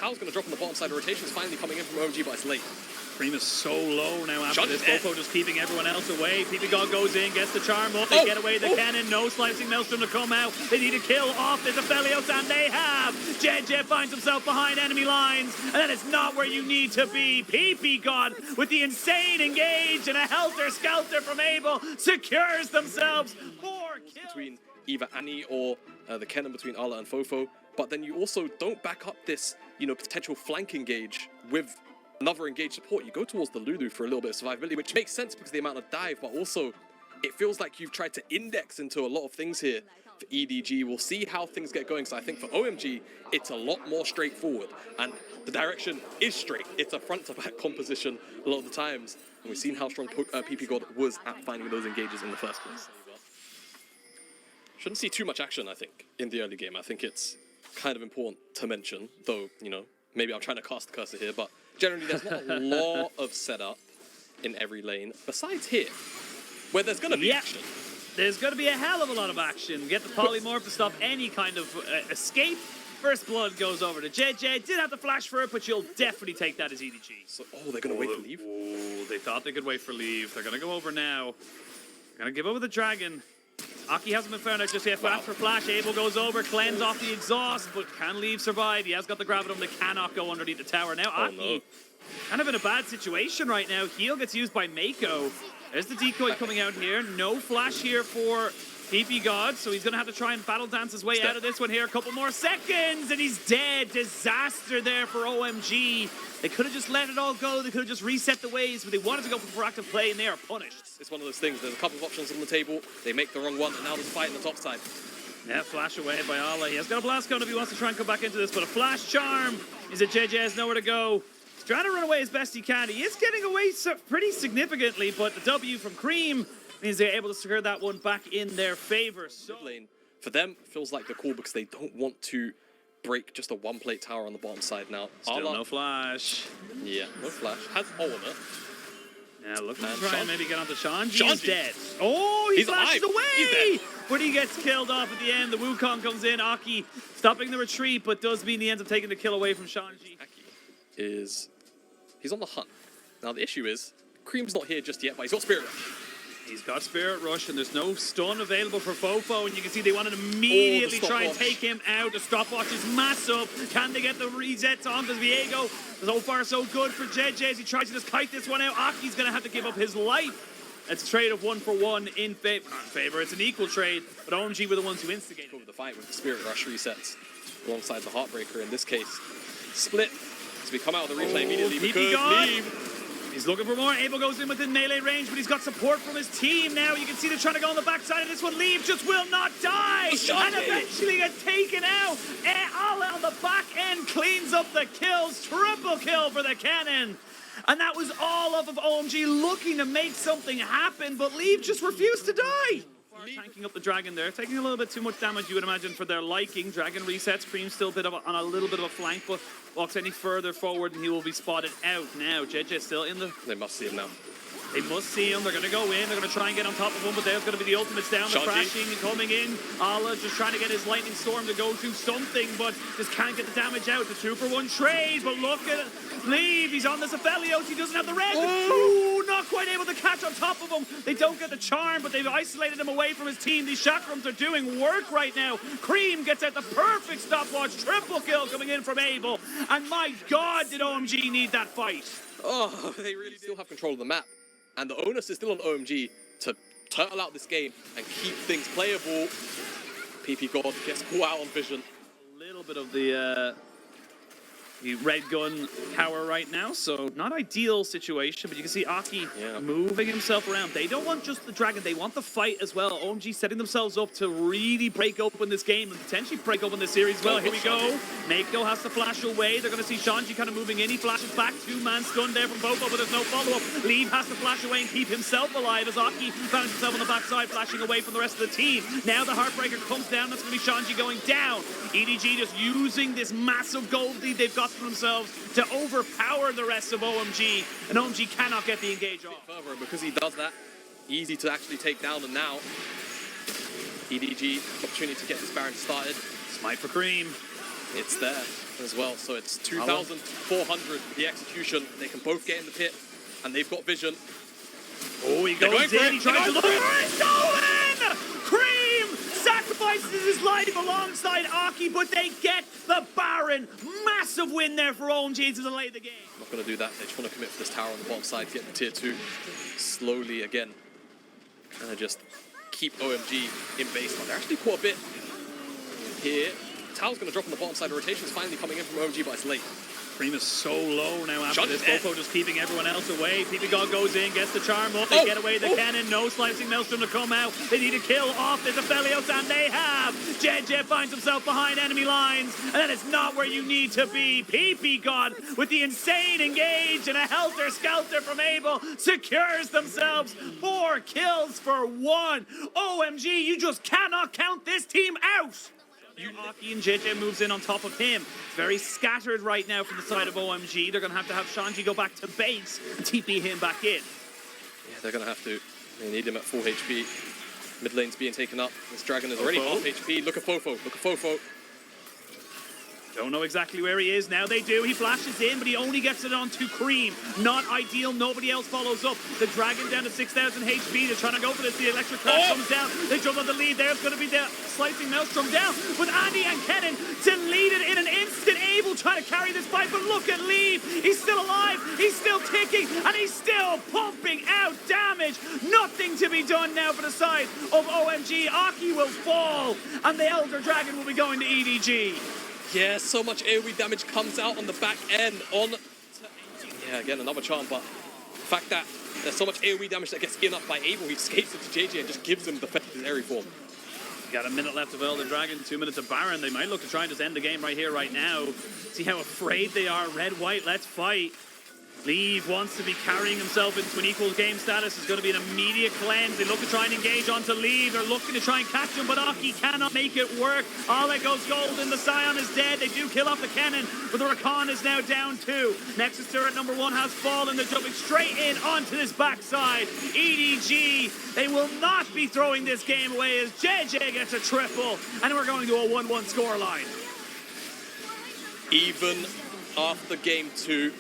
tower's going to drop on the bottom side. The rotation's finally coming in from OMG, but it's late. Creme is so low now after Shanji's this. Fofo just keeping everyone else away. Ppgod goes in, gets the charm up. They get away the Kennen. No slicing Maelstrom to come out. They need a kill off this Aphelios, and they have. Jiejie finds himself behind enemy lines, and that is not where you need to be. Ppgod with the insane engage and a helter-skelter from Aprl secures themselves 4 kills. Between either Annie or the Kennen between Ala and Fofo, but then you also don't back up this, you know, potential flank engage with another engaged support. You go towards the Lulu for a little bit of survivability, which makes sense because of the amount of dive, but also it feels like you've tried to index into a lot of things here for EDG. We'll see how things get going. So I think for OMG, it's a lot more straightforward, and the direction is straight. It's a front-to-back composition a lot of the times, and we've seen how strong Ppgod was at finding those engages in the first place. Shouldn't see too much action, I think, in the early game. I think it's kind of important to mention, though, you know, maybe I'm trying to cast the cursor here, but generally there's not a lot of setup in every lane, besides here, where there's going to be action. There's going to be a hell of a lot of action. Get the polymorph to stop any kind of escape. First blood goes over to Jiejie. Did have to flash for it, but you'll definitely take that as EDG. So, they're going to wait for leave? Oh, they thought they could wait for leave. They're going to go over now. They're going to give over the dragon. Aki hasn't been found out just yet. Flash for flash. Aprl goes over, cleanse off the exhaust, but can leave survive. He has got the gravitum that cannot go underneath the tower. Now Aki, kind of in a bad situation right now. Heal gets used by Meiko. There's the decoy coming out here. No flash here for Ppgod, so he's going to have to try and battle dance his way out of this one here. A couple more seconds, and he's dead. Disaster there for OMG. They could have just let it all go. They could have just reset the waves, but they wanted to go for proactive play, and they are punished. It's one of those things. There's a couple of options on the table. They make the wrong one, and now there's a fight on the top side. Yeah, flash away by Ala. He has got a blast gun if he wants to try and come back into this, but a flash charm is that Jiejie has nowhere to go. He's trying to run away as best he can. He is getting away pretty significantly, but the W from Creme means they're able to secure that one back in their favor. So lane, for them, feels like the call because they don't want to break just a one-plate tower on the bottom side now. Still no flash. Yeah, no flash. Has ult on it. Yeah, looking to try and maybe get onto Shanji. Shanji's dead. Oh, he flashes alive. away! But he gets killed off at the end. The Wukong comes in. Aki stopping the retreat, but does mean he ends up taking the kill away from Shanji. Aki he's on the hunt. Now the issue is, Creme's not here just yet, but he's got Spirit Rush. He's got Spirit Rush, and there's no stun available for Fofo, and you can see they wanted to immediately try and take him out. The stopwatch is massive. Can they get the resets on to Viego? So far, so good for Jiejie as he tries to just kite this one out. Aki's going to have to give up his life. It's a trade of 1 for 1 in favor. It's an equal trade, but OMG were the ones who instigated over the fight with the Spirit Rush resets alongside the Heartbreaker in this case. Split. So we come out of the replay immediately because leave. He's looking for more. Aprl goes in within melee range, but he's got support from his team now. You can see they're trying to go on the backside of this one. Leave just will not die. And eventually gets taken out. Ala on the back end cleans up the kills. Triple kill for the Kennen. And that was all of OMG looking to make something happen, but Leave just refused to die. Tanking up the dragon there, taking a little bit too much damage, you would imagine, for their liking. Dragon resets. Creme still on a little bit of a flank, but walks any further forward and he will be spotted out. Now Jiejie still in the... They must see him now. They must see him. They're going to go in. They're going to try and get on top of him, but there's going to be the ultimates down. They're crashing and coming in. Ala just trying to get his lightning storm to go do something, but just can't get the damage out. The 2-for-1 trade, but look at it. Leave. He's on this Aphelios. He doesn't have the red. Ooh, not quite able to catch on top of him. They don't get the charm, but they've isolated him away from his team. These chakrams are doing work right now. Creme gets out the perfect stopwatch. Triple kill coming in from Aprl. And my God, did OMG need that fight. Oh, they really still have control of the map. And the onus is still on OMG to turtle out this game and keep things playable. Ppgod gets caught out on vision. A little bit of the red gun power right now, so not ideal situation, but you can see Aki moving himself around. They don't want just the dragon, they want the fight as well. OMG setting themselves up to really break open this game and potentially break open this series as well. Here we go. Meiko has to flash away. They're going to see Shanji kind of moving in. He flashes back. 2-man stun there from Fofo, but there's no follow-up. Leave has to flash away and keep himself alive as Aki finds himself on the backside, flashing away from the rest of the team. Now the Heartbreaker comes down. That's going to be Shanji going down. EDG just using this massive gold lead they've got for themselves to overpower the rest of OMG, and OMG cannot get the engage off. Further, because he does that, easy to actually take down, and now EDG opportunity to get this Baron started. Smite for Creme. It's there. as well. So it's 2,400 the execution. They can both get in the pit, and they've got vision. Oh, he goes in. He tries to look for it. Stolen! Creme sacrifices his life alongside Aki, but they get the Baron. Massive win there for OMG to delay the game. Not going to do that. They just want to commit for this tower on the bottom side, get the tier 2 slowly again. And just keep OMG in base. But they're actually caught a bit here. Tower's going to drop on the bottom side. The rotation's finally coming in from OMG, but it's late. Creme is so low now after Shanji's this. Fofo just keeping everyone else away. Ppgod goes in, gets the charm up. They get away the Kennen. No slicing Maelstrom to come out. They need a kill off this Aphelios, and they have. Jiejie finds himself behind enemy lines, and that is not where you need to be. Ppgod with the insane engage and a helter-skelter from Aprl secures themselves 4 kills for 1. OMG, you just cannot count this team out. Aki and Jiejie moves in on top of him. Very scattered right now from the side of OMG. They're going to have Shanji go back to base and TP him back in. Yeah, they're going to have to. They need him at full HP. Mid lane's being taken up. This dragon is already half HP. Look at Fofo. Look at Fofo. Don't know exactly where he is. Now they do. He flashes in, but he only gets it onto Creme. Not ideal. Nobody else follows up. The dragon down to 6,000 HP. They're trying to go for this. The electric crash comes down. They jump on the lead. There's going to be the slicing Maelstrom down. With Andy and Kennen deleted in an instant. Able trying to carry this fight, but look at Leave. He's still alive. He's still ticking, and he's still pumping out damage. Nothing to be done now for the side of OMG. Aki will fall, and the Elder Dragon will be going to EDG. Yeah, so much AoE damage comes out on the back end on... Yeah, again, another charm, but the fact that there's so much AoE damage that gets in up by Aprl, he escapes into Jiejie and just gives him the Zeri form. Got a minute left of Elder Dragon, 2 minutes of Baron. They might look to try and just end the game right here, right now. See how afraid they are. Red, white, let's fight. Leave wants to be carrying himself into an equal game status. It's going to be an immediate cleanse. They look to try and engage onto Leave. They're looking to try and catch him, but Aki cannot make it work. All that goes golden. The Sion is dead. They do kill off the Kennen, but the Rakan is now down 2. Nexus turret number 1 has fallen. They're jumping straight in onto this backside. EDG, they will not be throwing this game away as Jiejie gets a triple, and we're going to a 1-1 scoreline. Even after game 2,